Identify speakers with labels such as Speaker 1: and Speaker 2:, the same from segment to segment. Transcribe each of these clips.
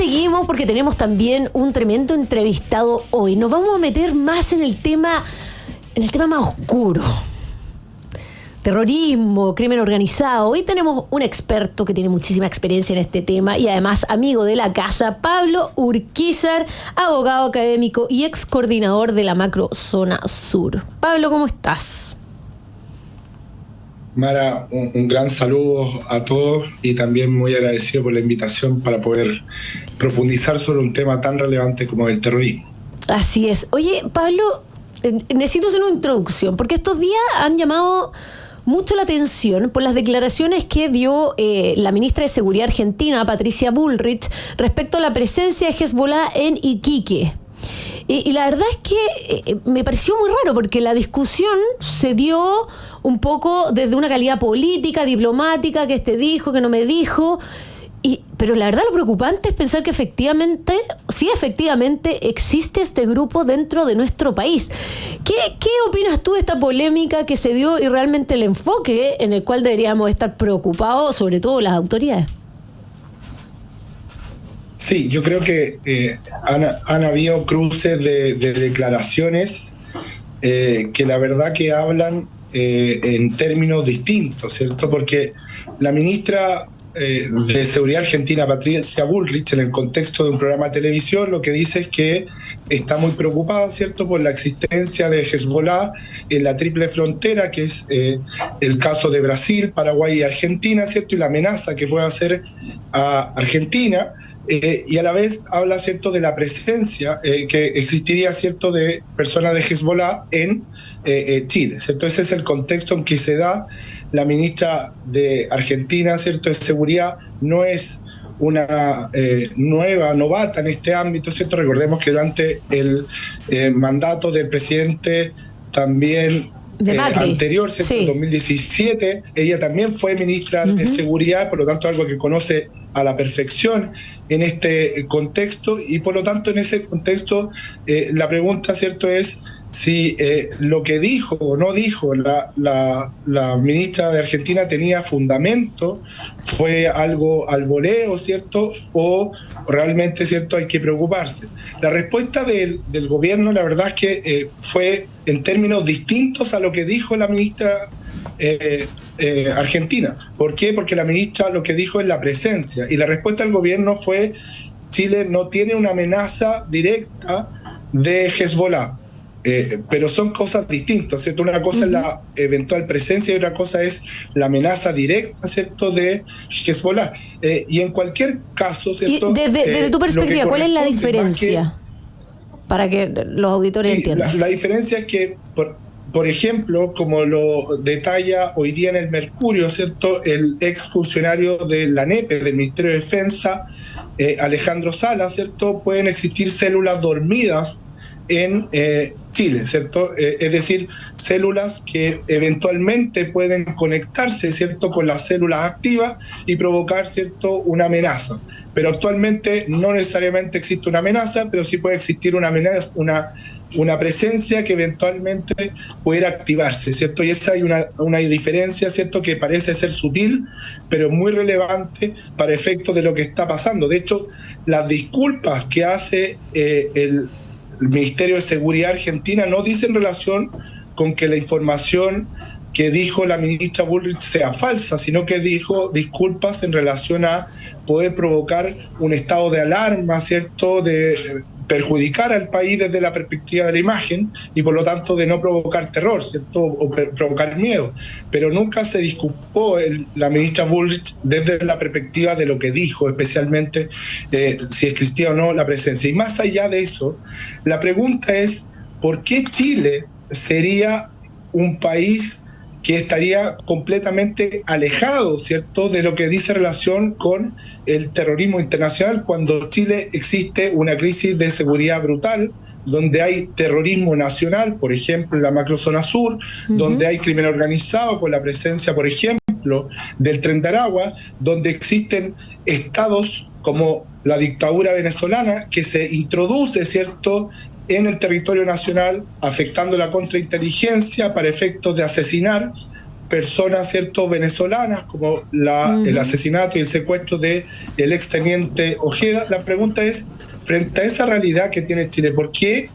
Speaker 1: seguimos porque tenemos también un tremendo entrevistado hoy. Nos vamos a meter más en el tema más oscuro. Terrorismo, crimen organizado. Hoy tenemos un experto que tiene muchísima experiencia en este tema y además amigo de la casa, Pablo Urquizar, abogado académico y ex coordinador de la Macrozona Sur. Pablo, ¿cómo estás?
Speaker 2: Mara, un gran saludo a todos y también muy agradecido por la invitación para poder profundizar sobre un tema tan relevante como el terrorismo.
Speaker 1: Así es. Oye, Pablo, necesito hacer una introducción porque estos días han llamado mucho la atención por las declaraciones que dio la ministra de Seguridad argentina, Patricia Bullrich, respecto a la presencia de Hezbollah en Iquique. Y la verdad es que me pareció muy raro porque la discusión se dio un poco desde una calidad política, diplomática, que dijo, que no me dijo. Pero la verdad lo preocupante es pensar que efectivamente existe este grupo dentro de nuestro país. ¿Qué opinas tú de esta polémica que se dio y realmente el enfoque en el cual deberíamos estar preocupados, sobre todo las autoridades?
Speaker 2: Sí, yo creo que han habido cruces de declaraciones que la verdad que hablan en términos distintos, ¿cierto? Porque la ministra de Seguridad argentina, Patricia Bullrich, en el contexto de un programa de televisión, lo que dice es que está muy preocupada, ¿cierto?, por la existencia de Hezbollah en la triple frontera, que es el caso de Brasil, Paraguay y Argentina, ¿cierto?, y la amenaza que puede hacer a Argentina. Y a la vez habla, ¿cierto?, de la presencia que existiría, ¿cierto?, de personas de Hezbollah en Chile, ¿cierto? Ese es el contexto en que se da. La ministra de Argentina, ¿cierto?, de Seguridad no es una novata en este ámbito, ¿cierto? Recordemos que durante el mandato del presidente también anterior, ¿cierto?, sí, 2017, ella también fue ministra de Seguridad, por lo tanto algo que conoce a la perfección en este contexto, y por lo tanto en ese contexto la pregunta, ¿cierto?, es si lo que dijo o no dijo la ministra de Argentina tenía fundamento, fue algo al voleo, ¿cierto?, o realmente, ¿cierto?, hay que preocuparse. La respuesta del gobierno, la verdad es que fue en términos distintos a lo que dijo la ministra argentina. ¿Por qué? Porque la ministra lo que dijo es la presencia, y la respuesta del gobierno fue: Chile no tiene una amenaza directa de Hezbollah. Pero son cosas distintas, ¿cierto? Una cosa es la eventual presencia y otra cosa es la amenaza directa, ¿cierto?, de Hezbollah. Y en cualquier caso, ¿cierto?
Speaker 1: Y desde tu perspectiva, ¿cuál es la diferencia? Para que los auditores entiendan.
Speaker 2: La diferencia es que, por ejemplo, como lo detalla hoy día en el Mercurio, ¿cierto?, el exfuncionario de la ANEP, del Ministerio de Defensa, Alejandro Sala, ¿cierto?, pueden existir células dormidas en Chile, ¿cierto? Es decir, células que eventualmente pueden conectarse, ¿cierto?, con las células activas y provocar, ¿cierto?, una amenaza. Pero actualmente no necesariamente existe una amenaza, pero sí puede existir una amenaza, una presencia que eventualmente pudiera activarse, ¿cierto? Y esa hay una diferencia, ¿cierto?, que parece ser sutil, pero muy relevante para efectos de lo que está pasando. De hecho, las disculpas que hace el Ministerio de Seguridad argentina no dicen relación con que la información que dijo la ministra Bullrich sea falsa, sino que dijo disculpas en relación a poder provocar un estado de alarma, ¿cierto?, de perjudicar al país desde la perspectiva de la imagen y por lo tanto de no provocar terror, ¿cierto?, o provocar miedo. Pero nunca se disculpó la ministra Bullrich desde la perspectiva de lo que dijo, especialmente si existía o no la presencia. Y más allá de eso, la pregunta es: ¿por qué Chile sería un país que estaría completamente alejado, ¿cierto?, de lo que dice relación con el terrorismo internacional, cuando Chile existe una crisis de seguridad brutal, donde hay terrorismo nacional, por ejemplo, en la Macrozona Sur, donde hay crimen organizado con la presencia, por ejemplo, del Tren de Aragua, donde existen estados como la dictadura venezolana que se introduce, ¿cierto?, en el territorio nacional, afectando la contrainteligencia para efectos de asesinar personas, ¿cierto?, venezolanas, como el asesinato y el secuestro del exteniente Ojeda. La pregunta es, frente a esa realidad que tiene Chile, ¿por qué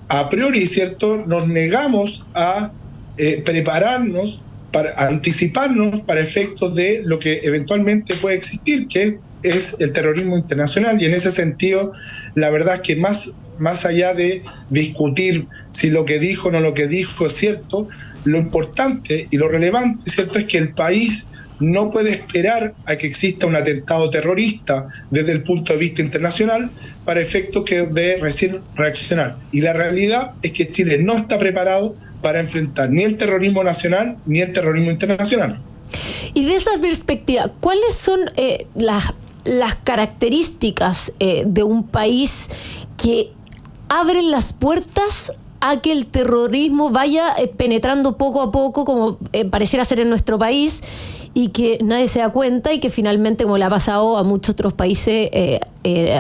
Speaker 2: a priori, ¿cierto?, nos negamos a prepararnos, para anticiparnos para efectos de lo que eventualmente puede existir, que es el terrorismo internacional? Y en ese sentido, la verdad es que más allá de discutir si lo que dijo o no lo que dijo es cierto, lo importante y lo relevante, ¿cierto?, es que el país no puede esperar a que exista un atentado terrorista desde el punto de vista internacional para efectos de recién reaccionar. Y la realidad es que Chile no está preparado para enfrentar ni el terrorismo nacional ni el terrorismo internacional.
Speaker 1: Y de esa perspectiva, ¿cuáles son las características de un país que abren las puertas a que el terrorismo vaya penetrando poco a poco, como pareciera ser en nuestro país, y que nadie se da cuenta, y que finalmente, como le ha pasado a muchos otros países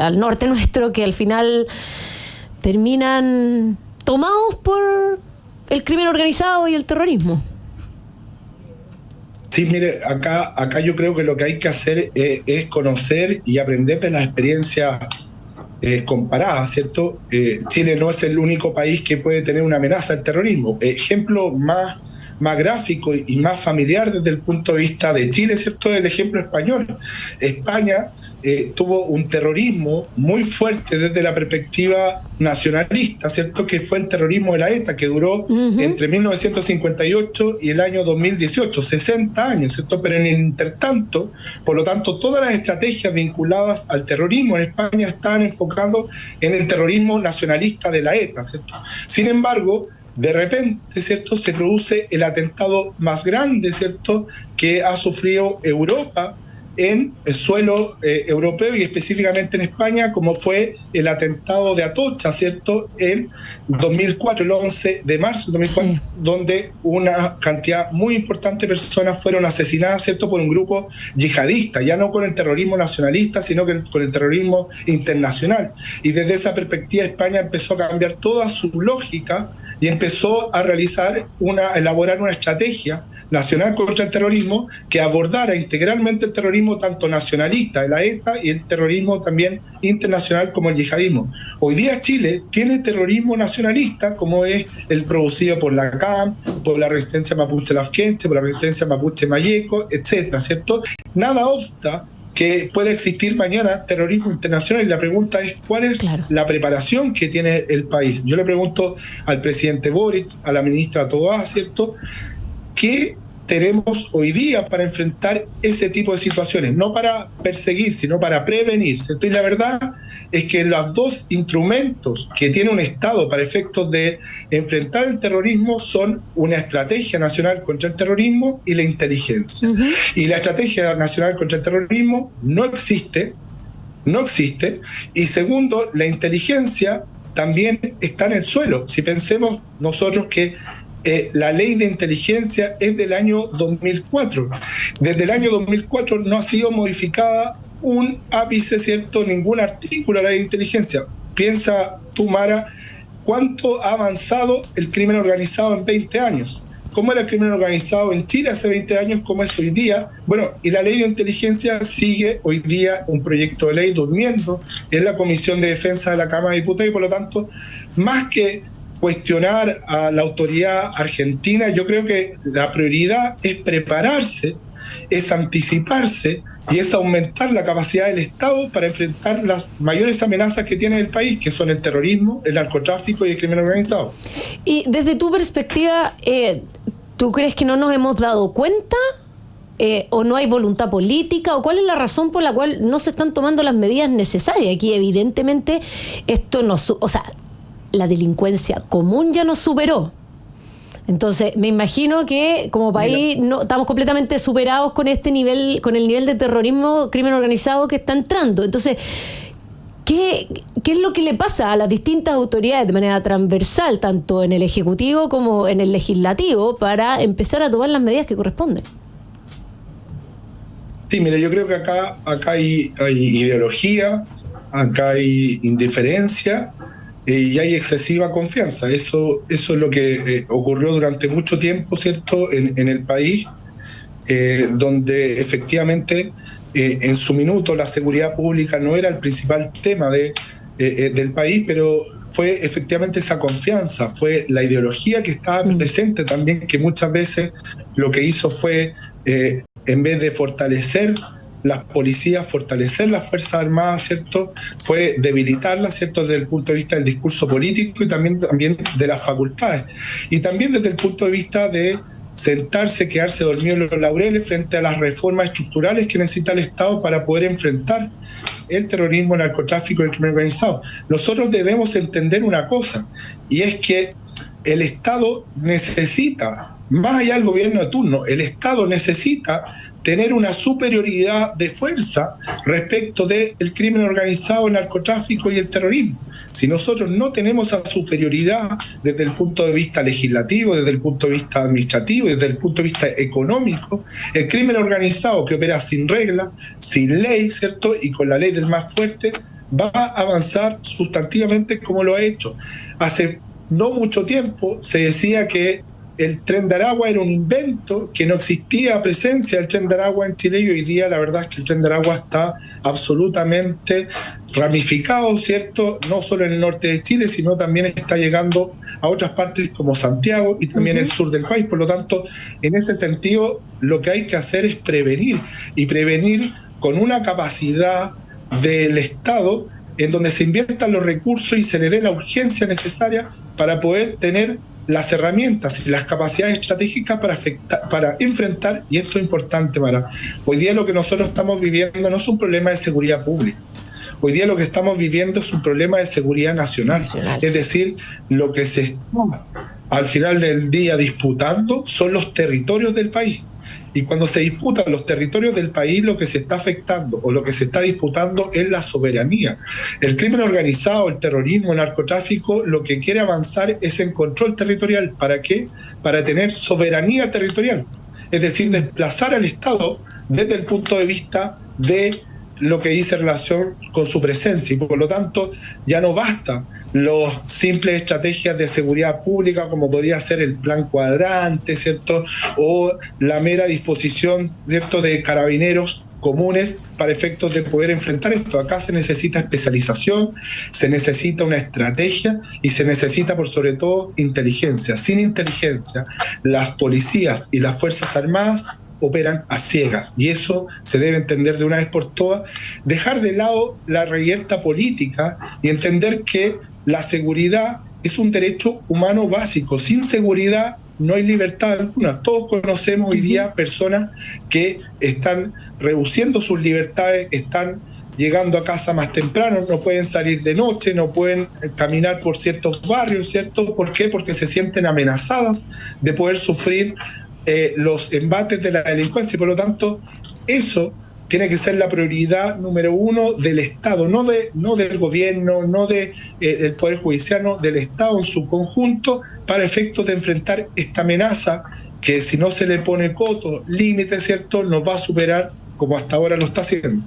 Speaker 1: al norte nuestro, que al final terminan tomados por el crimen organizado y el terrorismo?
Speaker 2: Sí, mire, acá yo creo que lo que hay que hacer es conocer y aprender de las experiencias comparadas, ¿cierto? Chile no es el único país que puede tener una amenaza al terrorismo. Ejemplo más gráfico y más familiar desde el punto de vista de Chile, ¿cierto?, es el ejemplo español. España tuvo un terrorismo muy fuerte desde la perspectiva nacionalista, ¿cierto?, que fue el terrorismo de la ETA, que duró entre 1958 y el año 2018, 60 años, ¿cierto? Pero en el intertanto, por lo tanto, todas las estrategias vinculadas al terrorismo en España estaban enfocando en el terrorismo nacionalista de la ETA, ¿cierto? Sin embargo, de repente, ¿cierto?, se produce el atentado más grande, ¿cierto?, que ha sufrido Europa en el suelo europeo y específicamente en España, como fue el atentado de Atocha, ¿cierto?, el 2004, el 11 de marzo de 2004, sí, donde una cantidad muy importante de personas fueron asesinadas, ¿cierto?, por un grupo yihadista, ya no con el terrorismo nacionalista, sino que con el terrorismo internacional. Y desde esa perspectiva España empezó a cambiar toda su lógica y empezó a elaborar una estrategia nacional contra el terrorismo que abordara integralmente el terrorismo tanto nacionalista de la ETA y el terrorismo también internacional como el yihadismo. Hoy día Chile tiene terrorismo nacionalista, como es el producido por la CAM, por la resistencia mapuche lafkenche, por la resistencia mapuche mayeco, etcétera, ¿cierto? Nada obsta que puede existir mañana terrorismo internacional, y la pregunta es ¿cuál es la preparación que tiene el país? Yo le pregunto al presidente Boric, a la ministra Tobá, ¿cierto?, ¿qué tenemos hoy día para enfrentar ese tipo de situaciones? No para perseguir, sino para prevenir, ¿cierto? Y la verdad es que los dos instrumentos que tiene un Estado para efectos de enfrentar el terrorismo son una estrategia nacional contra el terrorismo y la inteligencia. Y la estrategia nacional contra el terrorismo no existe, y segundo, la inteligencia también está en el suelo. Si pensemos nosotros que la ley de inteligencia es del año 2004. Desde el año 2004 no ha sido modificada un ápice, ¿cierto?, ningún artículo de la ley de inteligencia. Piensa tú, Mara, cuánto ha avanzado el crimen organizado en 20 años. ¿Cómo era el crimen organizado en Chile hace 20 años? ¿Cómo es hoy día? Bueno, y la ley de inteligencia sigue hoy día un proyecto de ley durmiendo en la Comisión de Defensa de la Cámara de Diputados, y por lo tanto, más que cuestionar a la autoridad argentina, yo creo que la prioridad es prepararse, es anticiparse y es aumentar la capacidad del Estado para enfrentar las mayores amenazas que tiene el país, que son el terrorismo, el narcotráfico y el crimen organizado.
Speaker 1: Y desde tu perspectiva, ¿tú crees que no nos hemos dado cuenta? ¿O no hay voluntad política? ¿O cuál es la razón por la cual no se están tomando las medidas necesarias? Aquí evidentemente esto no... la delincuencia común ya nos superó. Entonces, me imagino que como país no estamos completamente superados con este nivel, con el nivel de terrorismo, crimen organizado que está entrando. Entonces, ¿qué es lo que le pasa a las distintas autoridades de manera transversal, tanto en el Ejecutivo como en el Legislativo, para empezar a tomar las medidas que corresponden?
Speaker 2: Sí, mira, yo creo que acá hay ideología, acá hay indiferencia, y hay excesiva confianza. Eso es lo que ocurrió durante mucho tiempo, ¿cierto?, en el país, donde efectivamente en su minuto la seguridad pública no era el principal tema del país, pero fue efectivamente esa confianza, fue la ideología que estaba presente también, que muchas veces lo que hizo fue, en vez de fortalecer las policías, fortalecer las Fuerzas Armadas, ¿cierto?, fue debilitarlas, ¿cierto?, desde el punto de vista del discurso político y también de las facultades. Y también desde el punto de vista de sentarse, quedarse dormido en los laureles frente a las reformas estructurales que necesita el Estado para poder enfrentar el terrorismo, el narcotráfico y el crimen organizado. Nosotros debemos entender una cosa, y es que el Estado necesita, más allá del gobierno de turno, el Estado necesita tener una superioridad de fuerza respecto del crimen organizado, el narcotráfico y el terrorismo. Si nosotros no tenemos esa superioridad desde el punto de vista legislativo, desde el punto de vista administrativo, desde el punto de vista económico, el crimen organizado que opera sin regla, sin ley, ¿cierto?, y con la ley del más fuerte, va a avanzar sustantivamente como lo ha hecho. Hace no mucho tiempo se decía que el Tren de Aragua era un invento, que no existía presencia del Tren de Aragua en Chile, y hoy día la verdad es que el Tren de Aragua está absolutamente ramificado, ¿cierto?, no solo en el norte de Chile, sino también está llegando a otras partes como Santiago y también el sur del país. Por lo tanto, en ese sentido, lo que hay que hacer es prevenir, y prevenir con una capacidad del Estado en donde se inviertan los recursos y se le dé la urgencia necesaria para poder tener las herramientas y las capacidades estratégicas para enfrentar, y esto es importante, Mara, hoy día lo que nosotros estamos viviendo no es un problema de seguridad pública. Hoy día lo que estamos viviendo es un problema de seguridad nacional. Es decir, lo que se está al final del día disputando son los territorios del país. Y cuando se disputan los territorios del país, lo que se está afectando o lo que se está disputando es la soberanía. El crimen organizado, el terrorismo, el narcotráfico, lo que quiere avanzar es en control territorial. ¿Para qué? Para tener soberanía territorial. Es decir, desplazar al Estado desde el punto de vista de lo que dice relación con su presencia, y por lo tanto ya no basta las simples estrategias de seguridad pública como podría ser el plan cuadrante, ¿cierto?, o la mera disposición, ¿cierto?, de carabineros comunes para efectos de poder enfrentar esto. Acá se necesita especialización, se necesita una estrategia y se necesita por sobre todo inteligencia. Sin inteligencia, las policías y las Fuerzas Armadas operan a ciegas, y eso se debe entender de una vez por todas, dejar de lado la reyerta política y entender que la seguridad es un derecho humano básico. Sin seguridad no hay libertad alguna. Todos conocemos hoy día personas que están reduciendo sus libertades, están llegando a casa más temprano, no pueden salir de noche, no pueden caminar por ciertos barrios, ¿cierto? ¿Por qué? Porque se sienten amenazadas de poder sufrir los embates de la delincuencia, y por lo tanto eso tiene que ser la prioridad número uno del Estado, no del gobierno, no del Poder Judicial, no del Estado en su conjunto, para efectos de enfrentar esta amenaza que, si no se le pone coto, límite, ¿cierto?, nos va a superar como hasta ahora lo está haciendo.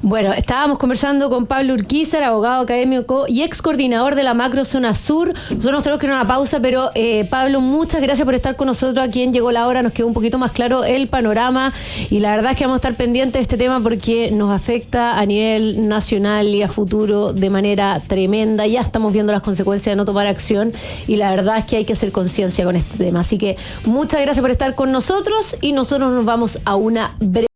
Speaker 1: Bueno, estábamos conversando con Pablo Urquizar, abogado académico y ex coordinador de la Macrozona Sur. Nosotros tenemos que ir a una pausa, pero Pablo, muchas gracias por estar con nosotros aquí en Llegó la Hora. Nos quedó un poquito más claro el panorama, y la verdad es que vamos a estar pendientes de este tema porque nos afecta a nivel nacional y a futuro de manera tremenda. Ya estamos viendo las consecuencias de no tomar acción, y la verdad es que hay que hacer conciencia con este tema. Así que muchas gracias por estar con nosotros, y nosotros nos vamos a una breve